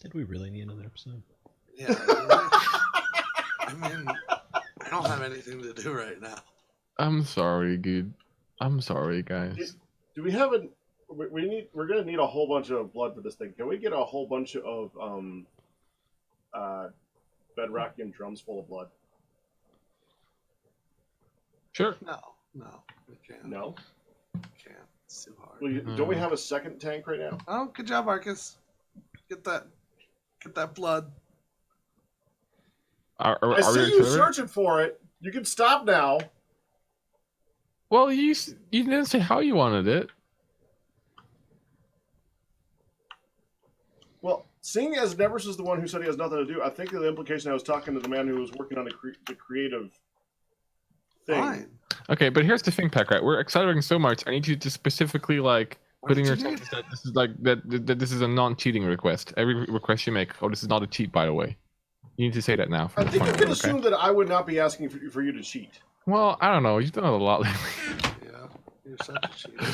Did we really need another episode? Yeah. I mean, I don't have anything to do right now. I'm sorry, Guude. I'm sorry, guys. Do we have a? We're gonna need a whole bunch of blood for this thing. Can we get a whole bunch of bedrockian drums full of blood? Sure. No, we can't. No. Can't. It's too hard. Well, don't we have a second tank right now? Oh, good job, Arkas. Get that blood. Are I we see you sure? searching for it. You can stop now. Well, you didn't say how you wanted it. Well, seeing as Nebris is the one who said he has nothing to do, I think the implication I was talking to the man who was working on the creative thing. Fine. Okay, but here's the thing, Pakratt. We're accelerating so much. I need you to specifically put in your did you text that this is that this is a non-cheating request. Every request you make. Oh, this is not a cheat, by the way. You need to say that now. I think you can can assume that I would not be asking for you to cheat. Well, I don't know. You've done it a lot lately. Yeah, you're such a cheater.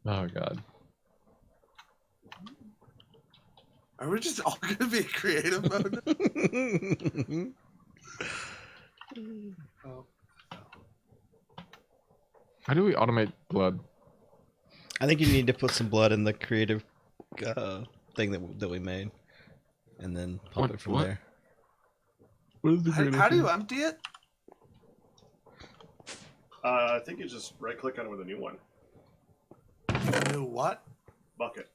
Oh God. Are we just all gonna be in creative mode? Oh. How do we automate blood? I think you need to put some blood in the creative thing that we made, and then pump it from there. What is the How do you empty it? I think you just right-click on it with a new one. A new what? Bucket.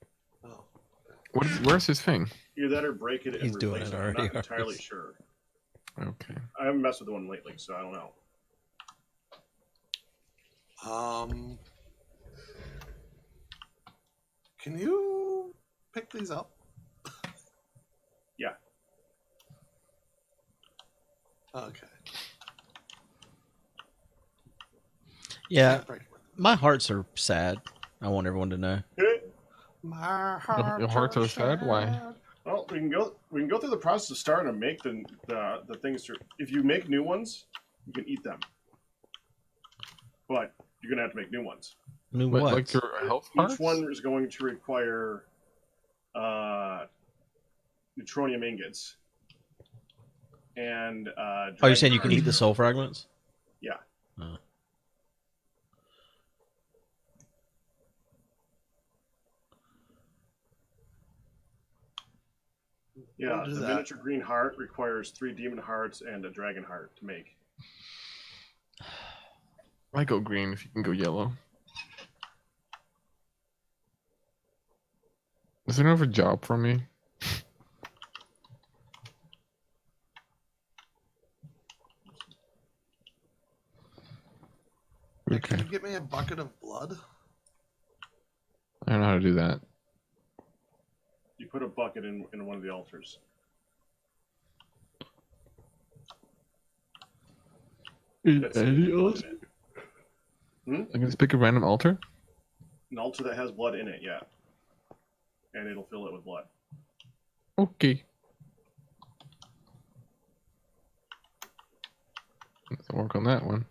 Oh. Where's his thing? Either that or break it and He's doing replace it it. already, I'm not entirely Arkas. sure. Okay. I haven't messed with the one lately, so I don't know. Can you pick these up? Yeah. Okay. Yeah, Break it. my hearts are sad. I want everyone to know. My heart. Your hearts are sad? Why? Well, we can go through the process of starting to make the things. If you make new ones, you can eat them, but you're gonna have to make new ones. New What, what? like your health parts? Each one is going to require neutronium ingots. And Oh, you're saying you can eat the soul fragments? Yeah. Oh. Yeah, We'll do the that. miniature green heart requires 3 demon hearts and a dragon heart to make. I go green if you can go yellow. Is there another job for me? Hey, Okay. Can you get me a bucket of blood? I don't know how to do that. You put a bucket in one of the altars. That's Any blood altar? in it. I can just pick a random altar? An altar that has blood in it, yeah. And it'll fill it with blood. Okay. Let's work on that one.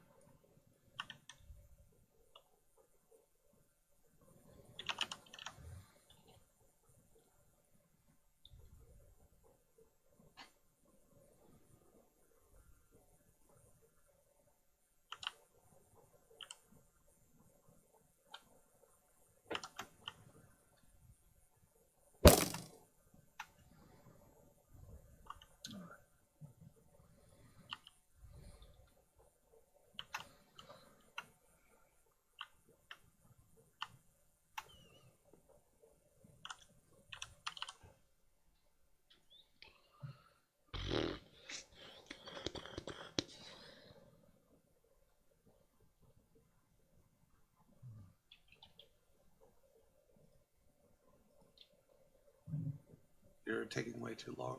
You're taking way too long.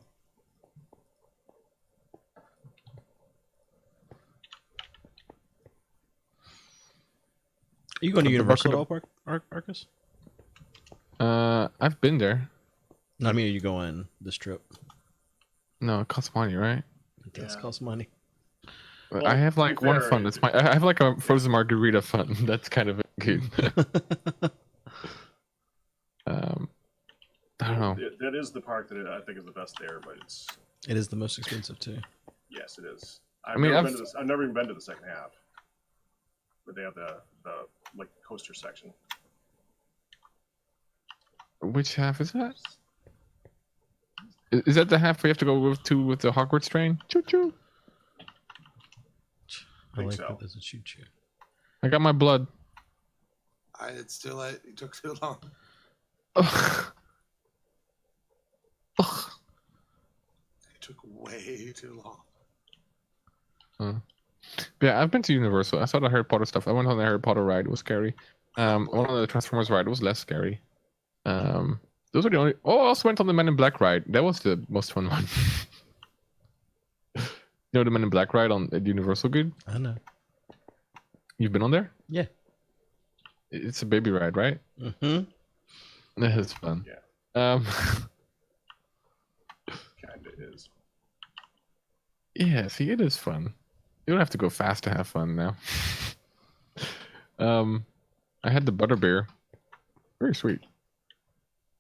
Are you going to The Universal at bucket all, Arkas? I've been there. No, I mean, are you going this trip? No, it costs money, right? It does Yeah. cost money. But Well, I have to be like one fair, fund. I have like a frozen margarita fund. That's kind of good. I don't know. That is the park that I think is the best there, but It is the most expensive too. yes, it is. I mean, I've never even been to the second half, but they have the like coaster section. Which half is that? Is that the half we have to go with the Hogwarts train? Choo choo. I Think like so. that there's a choo choo. I got my blood. It's too late. It took too long. Ugh. Ugh. It took way too long. Yeah, I've been to Universal. I saw the Harry Potter stuff. I went on the Harry Potter ride. It was scary. One on the Transformers ride. It was less scary. Those were the only. Oh, I also went on the Men in Black ride. That was the most fun one. You know the Men in Black ride on at Universal, Good? I know. You've been on there? Yeah. It's a baby ride, right? Mm-hmm. It's fun. Yeah. Kinda is. Yeah, see, it is fun. You don't have to go fast to have fun now. I had the butterbeer. Very sweet.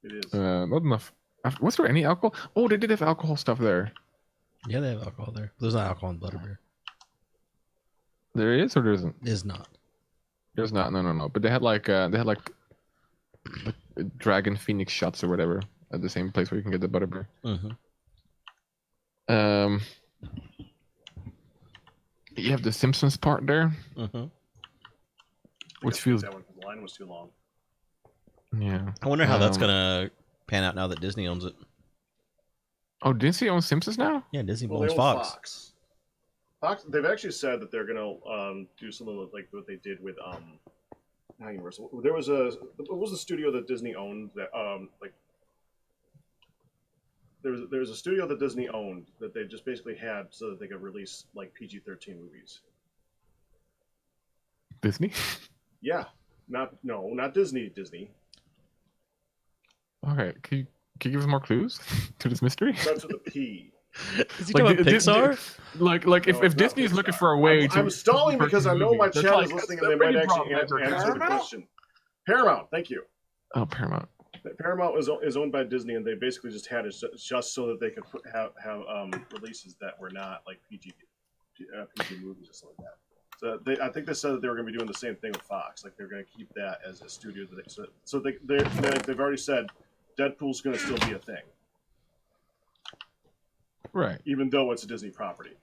It is. Not enough. Was there any alcohol? Oh, they did have alcohol stuff there. Yeah, they have alcohol there. There's not alcohol in butterbeer. There is or there isn't? There's not. There's not. No. But they had like dragon phoenix shots or whatever at the same place where you can get the butterbeer. Mm-hmm. You have the Simpsons part there, Mm-hmm. which feels that one. The line was too long. yeah. I wonder how that's gonna pan out now that Disney owns it. Oh, Disney owns Simpsons now? Yeah, Disney Well, owns they own Fox. Fox. They've actually said that they're gonna do something like what they did with not Universal. There was what was the studio that Disney owned that like there was a studio that Disney owned that they just basically had so that they could release like PG-13 movies. Disney? Yeah, not Disney. Okay, can you give us more clues to this mystery? Starts with a P. Is he Like, talking about Disney- Pixar? Like No, if it's not Disney is looking Pixar. for a way to. I'm stalling because I know my That's chat like- is listening that's and they might pretty actually problematic. answer the question. Paramount, thank you. Oh, Paramount. Paramount is owned by Disney, and they basically just had it just so that they could have releases that were not like PG movies or something like that. So I think they said that they were going to be doing the same thing with Fox. Like they're going to keep that as a studio. They've already said Deadpool's going to still be a thing, Right. even though it's a Disney property.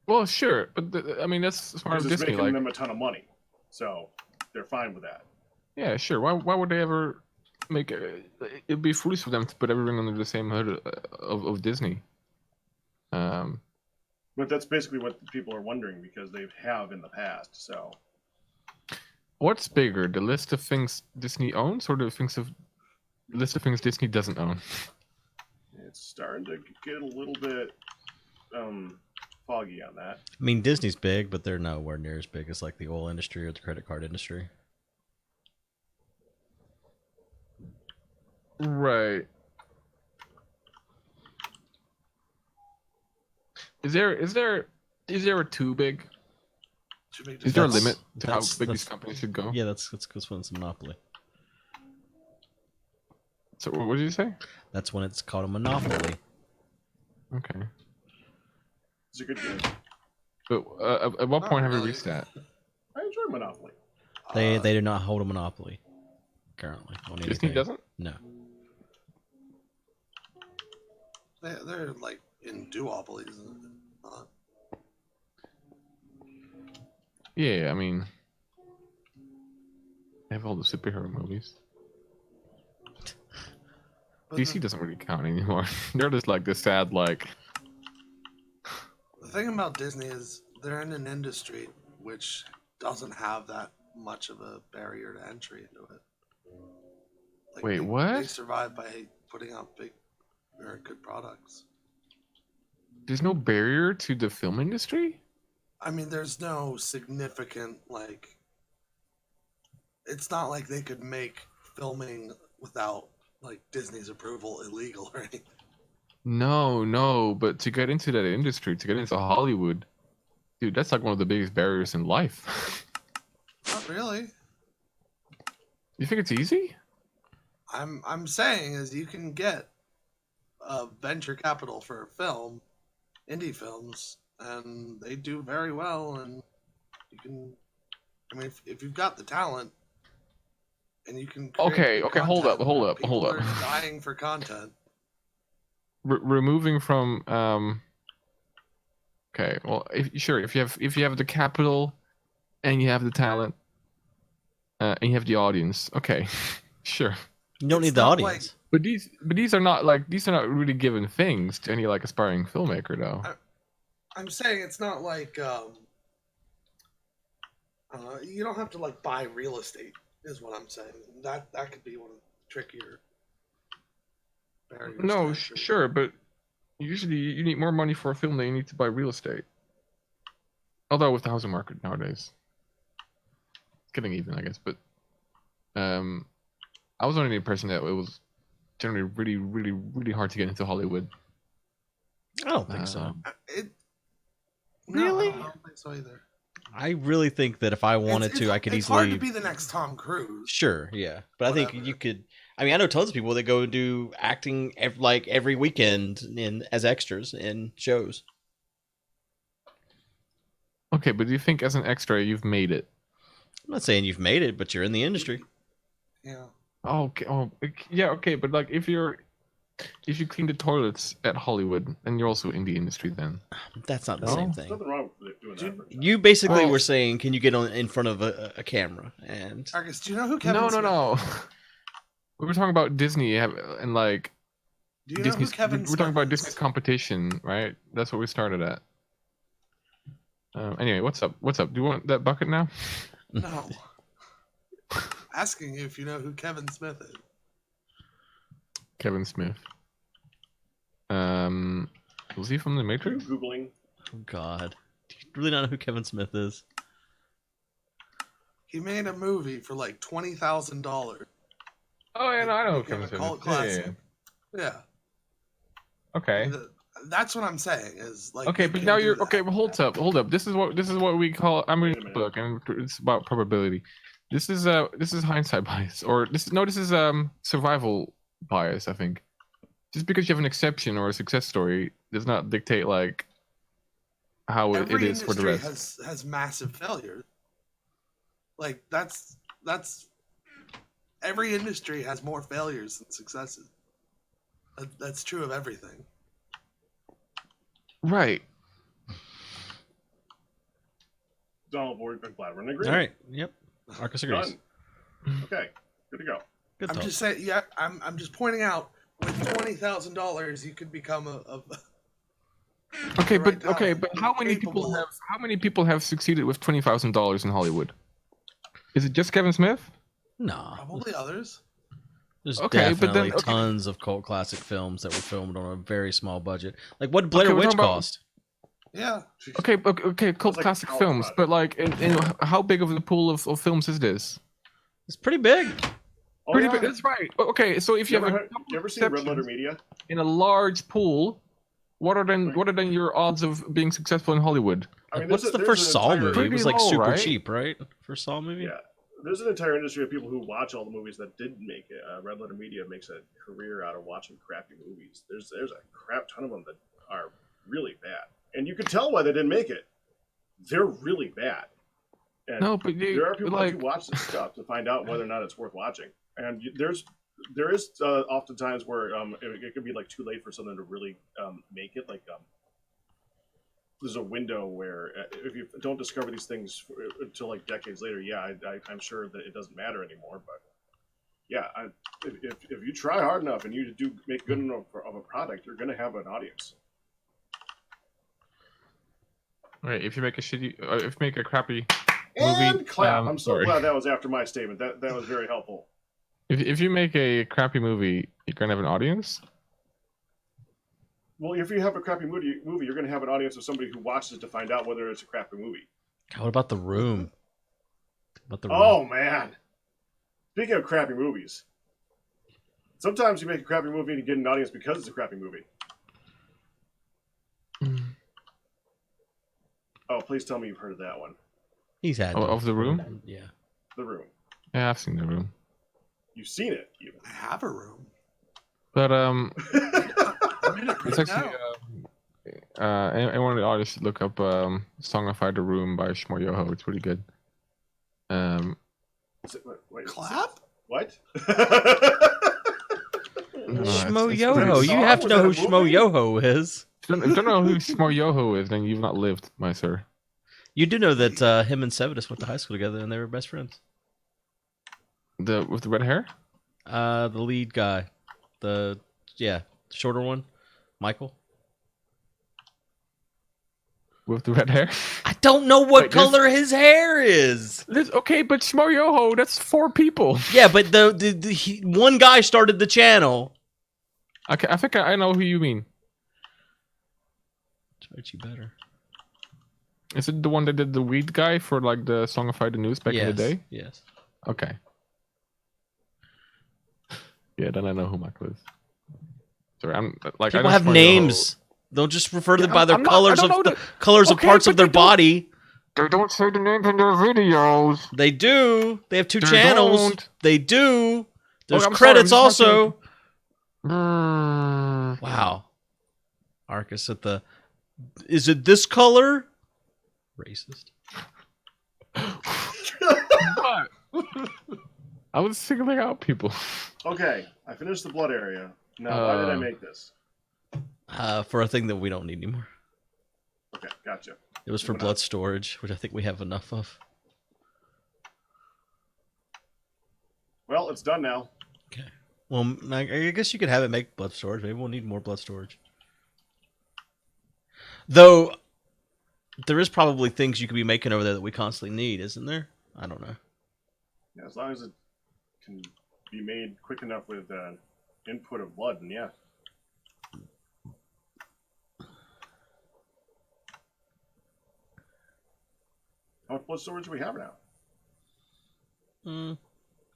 Well, sure, but I mean that's as far as Because it's Disney. making Like, them a ton of money, so they're fine with that. yeah, sure. Why would they ever make it? It'd be foolish for them to put everything under the same hood of Disney. But that's basically what people are wondering because they have in the past. So What's bigger, the list of things Disney owns, or the list of things Disney doesn't own? it's starting to get a little bit foggy on that. I mean, Disney's big, but they're nowhere near as big as like the oil industry or the credit card industry. Right. Is there a too big? Is there a That's- limit to how that's- big these that's- companies should go? Yeah, that's when it's a monopoly. So what did you say? That's when it's called a monopoly. Okay. It's a good game. But at what Not point have we really. reached that? I enjoy Monopoly. They do not hold a monopoly currently on anything. Disney doesn't? No. They're like in duopolies. Not. Yeah, I mean, they have all the superhero movies. But DC doesn't really count anymore. They're just like the sad, like, the thing about Disney is they're in an industry which doesn't have that much of a barrier to entry into it. Like, Wait, they, what? They survive by putting out big, very good products. there's no barrier to the film industry? I mean, there's no significant, like, it's not like they could make filming without, like, Disney's approval illegal or anything. No, but to get into that industry, to get into Hollywood, dude, that's like one of the biggest barriers in life. Not really. You think it's easy? I'm saying is you can get venture capital for a film, indie films, and they do very well. And you can, I mean, if you've got the talent, and you can create Okay, hold up. people are dying for content. Removing from okay, well, if you have the capital, and you have the talent, and you have the audience, okay, sure. You don't It's need the not audience. But these are not really given things to any like aspiring filmmaker though. I'm saying it's not like you don't have to like buy real estate. Is what I'm saying. That could be one of the trickier barriers. No, to entry. sure, but usually you need more money for a film than you need to buy real estate. Although with the housing market nowadays, it's getting even, I guess. But I was under the impression that it was generally really, really, really hard to get into Hollywood. I don't think so. No, Really? I don't think so either. I really think that if I wanted to, I could it's easily. hard to be the next Tom Cruise. Sure, yeah, but I think Whatever. you could. I mean, I know tons of people that go and do acting every weekend as extras in shows. Okay, but do you think as an extra you've made it? I'm not saying you've made it, but you're in the industry. Yeah. Okay, yeah, okay, but like if you clean the toilets at Hollywood, then you're also in the industry then. That's not the No. same There's thing. nothing wrong with doing that. For a job. You basically Oh. were saying, can you get in front of a camera? And Arkas, do you know who Kevin No. Smith is? We were talking about Disney and like Do you know who Disney's. Kevin We're Smith talking about is? Disney's competition, right? That's what we started at. Anyway, what's up? What's up? Do you want that bucket now? No. Asking you if you know who Kevin Smith is. Kevin Smith. Was he from The Matrix? Googling. oh god, do you really not know who Kevin Smith is? He made a movie for like $20,000. Oh yeah, no, I know Became Kevin a Smith. cult Yeah, yeah, classic. yeah. Yeah. Okay. That's what I'm saying is like. Okay, you but can now do you're that. okay. But hold up. This is what we call. I'm reading a Wait a book, and it's about probability. This is hindsight bias, or this is survival bias. I think. Just because you have an exception or a success story does not dictate like how it Every is for the industry rest. has massive failures. Like that's every industry has more failures than successes. That's true of everything. Right. Donald, I'm glad we're in agreement. All right, yep. Arkas agrees. Done. Okay, good to go. Good I'm talk. just saying. Yeah, I'm just pointing out. With $20,000, you could become a Okay, right but how many people have succeeded with $20,000 in Hollywood? Is it just Kevin Smith? No, probably others. there's Okay, but definitely then- okay. tons of cult classic films that were filmed on a very small budget. Like what did Blair Okay, we're Witch talking about- cost? Yeah. Okay, cult like classic college films, project. but like, in how big of a pool of films is this? It's pretty big. Oh, Pretty yeah. big. That's right. Okay, so if you have You ever seen Red Letter exceptions Media? in a large pool, what are then your odds of being successful in Hollywood? I mean, What's the there's first an Saw entire- movie? It Pretty was like low, super right? cheap, right? First Saw movie. Yeah, there's an entire industry of people who watch all the movies that didn't make it. Red Letter Media makes a career out of watching crappy movies. There's a crap ton of them that are really bad, and you can tell why they didn't make it. They're really bad. And No, but there are people like, that do watch this stuff to find out whether or not it's worth watching. And there is oftentimes where it can be like too late for something to really make it. Like there's a window where if you don't discover these things until like decades later, yeah, I'm sure that it doesn't matter anymore. But yeah, if you try hard enough and you do make good enough of a product, you're going to have an audience. right, if you make if you make a crappy And movie, clap. I'm so sorry. glad that was after my statement. That was very helpful. If you make a crappy movie, you're gonna have an audience. Well, if you have a crappy movie, you're going to have an audience of somebody who watches it to find out whether it's a crappy movie. What about The Room? What about The Room? Oh man! Speaking of crappy movies, sometimes you make a crappy movie and you get an audience because it's a crappy movie. Oh, please tell me you've heard of that one. He's had Of The Room? Yeah. The Room. Yeah, I've seen The Room. You've seen it. Even. I have a room. But I'm in it it's right actually now. anyone in the audience should look up "Songified the Room" by Shmoyoho. It's really good. Wait, Clap? what? Shmo it's Yoho. pretty- You have to Was know that who a Shmo movie? Yoho is. If you don't know who Shmoyoho is, then you've not lived, my sir. You do know that him and Sevidus went to high school together and they were best friends. With the red hair? The lead guy. The shorter one. Michael. With the red hair? I don't know what Wait, this- color his hair is. Okay, but Shmoyoho, that's 4 people. Yeah, but one guy started the channel. Okay, I think I know who you mean. Charge you better. Is it the one that did the weed guy for like the Songify the News back in the day? Yes. Okay. Yeah, then I know who Michael is. Sorry, I'm like I People know have Shmoyoho. names. Don't just refer to them by their colors I of don't know colors of Okay, parts but of their they don't- body. They don't say the names in their videos. They do. They have 2 They channels. don't. They do. There's I'm sorry, I'm credits just also. Mm. Wow. Arkas at the. Is it this color? Racist. What? I was singling out people. Okay, I finished the blood area. Now, why did I make this? For a thing that we don't need anymore. Okay, gotcha. It was for Moving on. blood storage, which I think we have enough of. Well, it's done now. Okay. Well, I guess you could have it make blood storage. Maybe we'll need more blood storage. Though, there is probably things you could be making over there that we constantly need, isn't there? I don't know. Yeah, as long as it can be made quick enough with input of blood, then yeah. How much blood storage do we have now?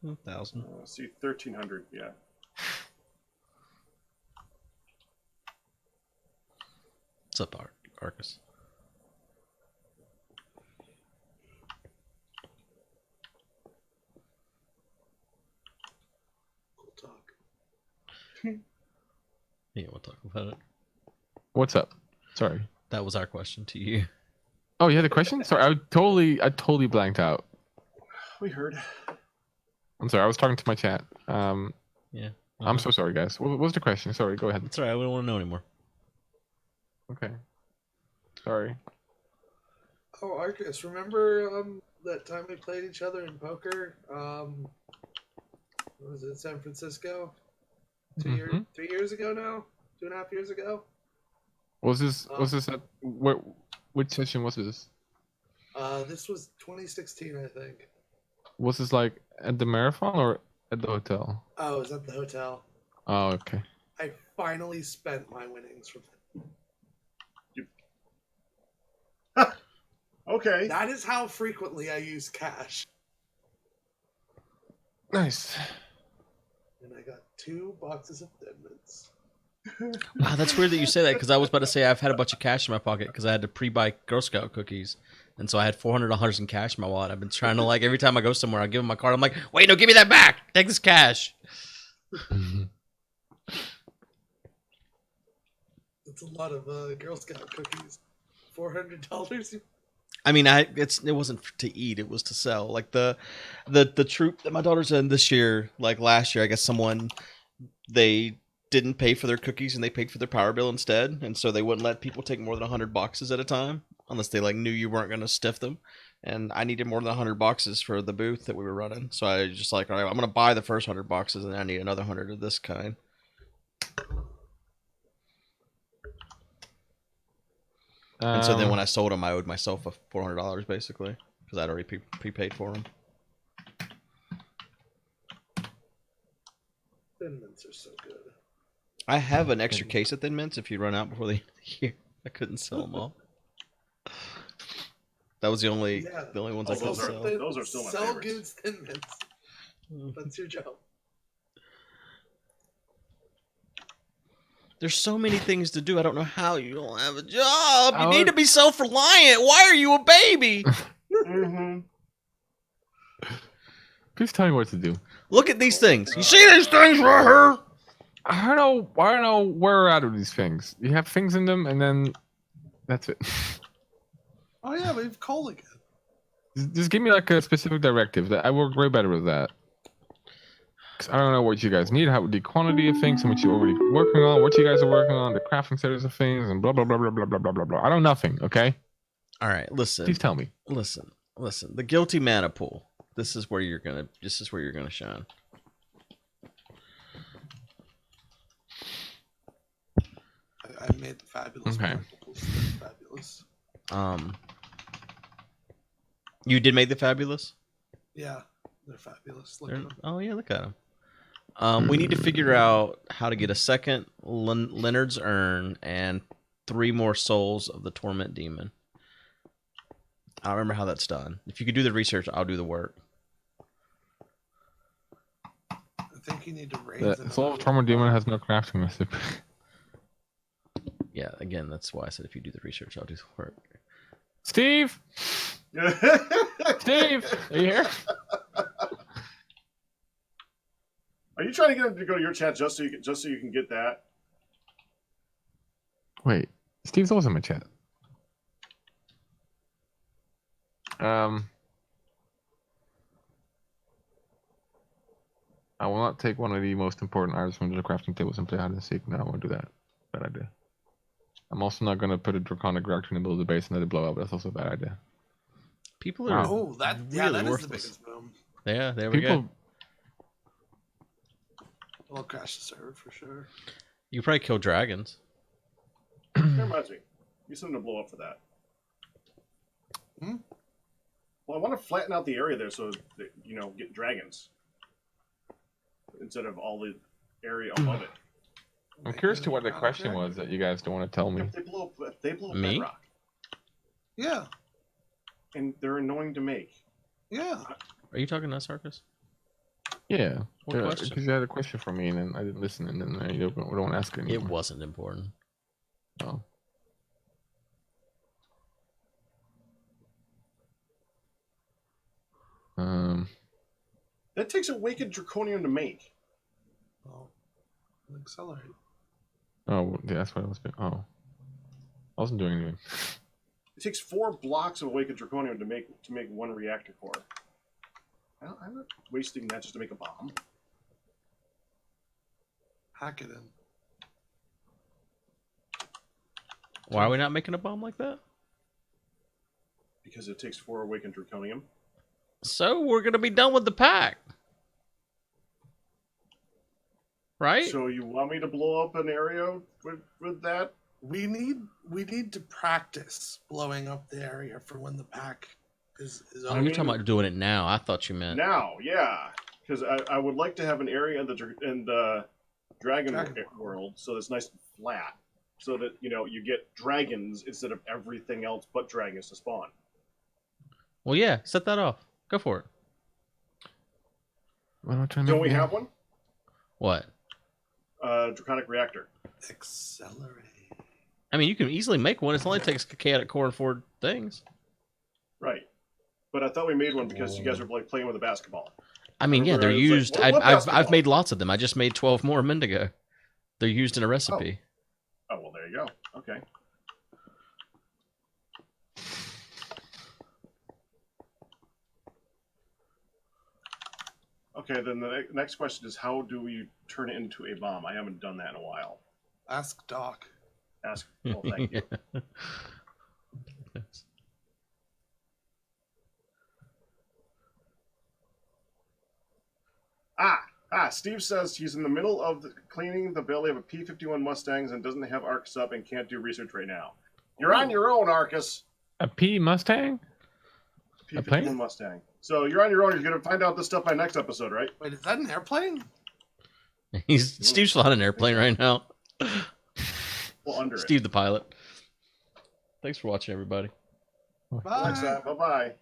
1,000. Let's see, 1,300, yeah. What's up, Arkas? Cool talk. You don't want to talk about it. What's up? Sorry. That was our question to you. Oh, you had a question? Sorry, I totally blanked out. We heard. I'm sorry, I was talking to my chat. Yeah. I'm so sorry, guys. What was the question? Sorry, go ahead. That's all right. We don't want to know anymore. Okay. Sorry. Oh, Arkas, remember that time we played each other in poker? Was it San Francisco? 3 years ago now? 2.5 years ago? Was this at which session was this? This was 2016, I think. Was this like at the marathon or at the hotel? Oh, it was at the hotel. Oh, okay. I finally spent my winnings from Okay. That is how frequently I use cash. Nice. And I got 2 boxes of Thin Mints. Wow, that's weird that you say that because I was about to say I've had a bunch of cash in my pocket because I had to pre-buy Girl Scout cookies. And so I had $400 in cash in my wallet. I've been trying to, like, every time I go somewhere, I give them my card. I'm like, wait, no, give me that back. Take this cash. It's a lot of Girl Scout cookies. $400? I mean, it wasn't to eat; it was to sell. Like the troop that my daughter's in this year, like last year, I guess they didn't pay for their cookies and they paid for their power bill instead, and so they wouldn't let people take more than 100 boxes at a time unless they like knew you weren't going to stiff them. And I needed more than 100 boxes for the booth that we were running, so I was just like, all right, I'm going to buy the first 100 boxes, and I need another 100 of this kind. And so then when I sold them, I owed myself $400 basically because I'd already prepaid for them. Thin Mints are so good. I have an extra case of Thin Mints if you run out before the end of the year. I couldn't sell them all. That was the only ones I could sell. Those are still my Sell favorites. Guude's Thin Mints. That's your job. There's so many things to do. I don't know how you don't have a job. You I need was- to be self-reliant. Why are you a baby? Mm-hmm. Please tell me what to do. Look at these things. You see these things right here? I don't know where we're at with these things. You have things in them, and then that's it. Oh yeah, we have coal again. Just give me like a specific directive. That I work way better with that. 'Cause I don't know what you guys need, how the quantity of things, and what you're already working on, what you guys are working on, the crafting status of things, and blah blah blah blah blah blah blah blah blah. I know nothing. Okay, All right, listen. please tell me. Listen. The guilty mana pool. This is where you're gonna shine. I made the fabulous. Okay. Fabulous. You did make the fabulous. Yeah, they're fabulous. Look at them. Oh yeah, look at them. We need to figure out how to get a second Leonard's Urn and 3 more souls of the Torment Demon. I don't remember how that's done. If you could do the research, I'll do the work. I think you need to raise The Soul of Torment Demon has no crafting recipe. Yeah, again, that's why I said if you do the research, I'll do the work. Steve, Steve, are you here? Are you trying to get him to go to your chat just so you can get that? Wait, Steve's also in my chat. I will not take one of the most important items from the crafting table and play hide and seek. No, I won't do that. Bad idea. I'm also not going to put a draconic reactor in the middle of the base and let it blow up. That's also a bad idea. People are Oh, that really that is worthless. the biggest boom. Yeah, there we go. We'll crash the server for sure. You probably kill dragons. That reminds me. You something to blow up for that. Hmm? Well, I want to flatten out the area there so that, get dragons instead of all the area above it. I'm curious to what the question was that you guys don't want to tell me. If they blow up Me? bedrock, Yeah, and they're annoying to make. yeah. Are you talking to us, Arkas? Yeah. What question? Because you had a question for me and then I didn't listen and then you don't want to ask it anymore. It wasn't important. Oh. That takes Awakened Draconium to make. Well, accelerate. Oh, yeah, that's what I was doing. Oh. I wasn't doing anything. It takes 4 blocks of Awakened Draconium to make 1 reactor core. Well, I'm not wasting that just to make a bomb. Hack it in. Why are we not making a bomb like that? Because it takes 4 Awakened Draconium. So we're gonna be done with the pack, right? So you want me to blow up an area with that? We need to practice blowing up the area for when the pack is Oh, over. you're talking about doing it now. I thought you meant. Now, yeah. Because I would like to have an area in the Dragon world so that's nice and flat. So that, you get dragons instead of everything else but dragons to spawn. Well, yeah, set that off. Go for it. What am I trying to Don't we do? have one? What? Draconic reactor. Accelerate. I mean, you can easily make one. It only takes a chaotic core and 4 things. Right. But I thought we made one because you guys were like playing with a basketball. I mean, yeah, they're Remember, I was used. like, what I've basketball? made lots of them. I just made 12 more a minute ago. They're used in a recipe. Oh, well, there you go. Okay. Okay, then the next question is how do we turn it into a bomb? I haven't done that in a while. Ask Doc. Ask. Well, thank you. Steve says he's in the middle of cleaning the belly of a P51 Mustangs and doesn't have Arkas up and can't do research right now. You're on your own, Arkas. A P Mustang? A plane? P51 Mustang. So you're on your own. You're going to find out this stuff by next episode, right? Wait, is that an airplane? Steve's flying an airplane right now. Well, under Steve the pilot. Thanks for watching, everybody. Bye. it. Bye-bye.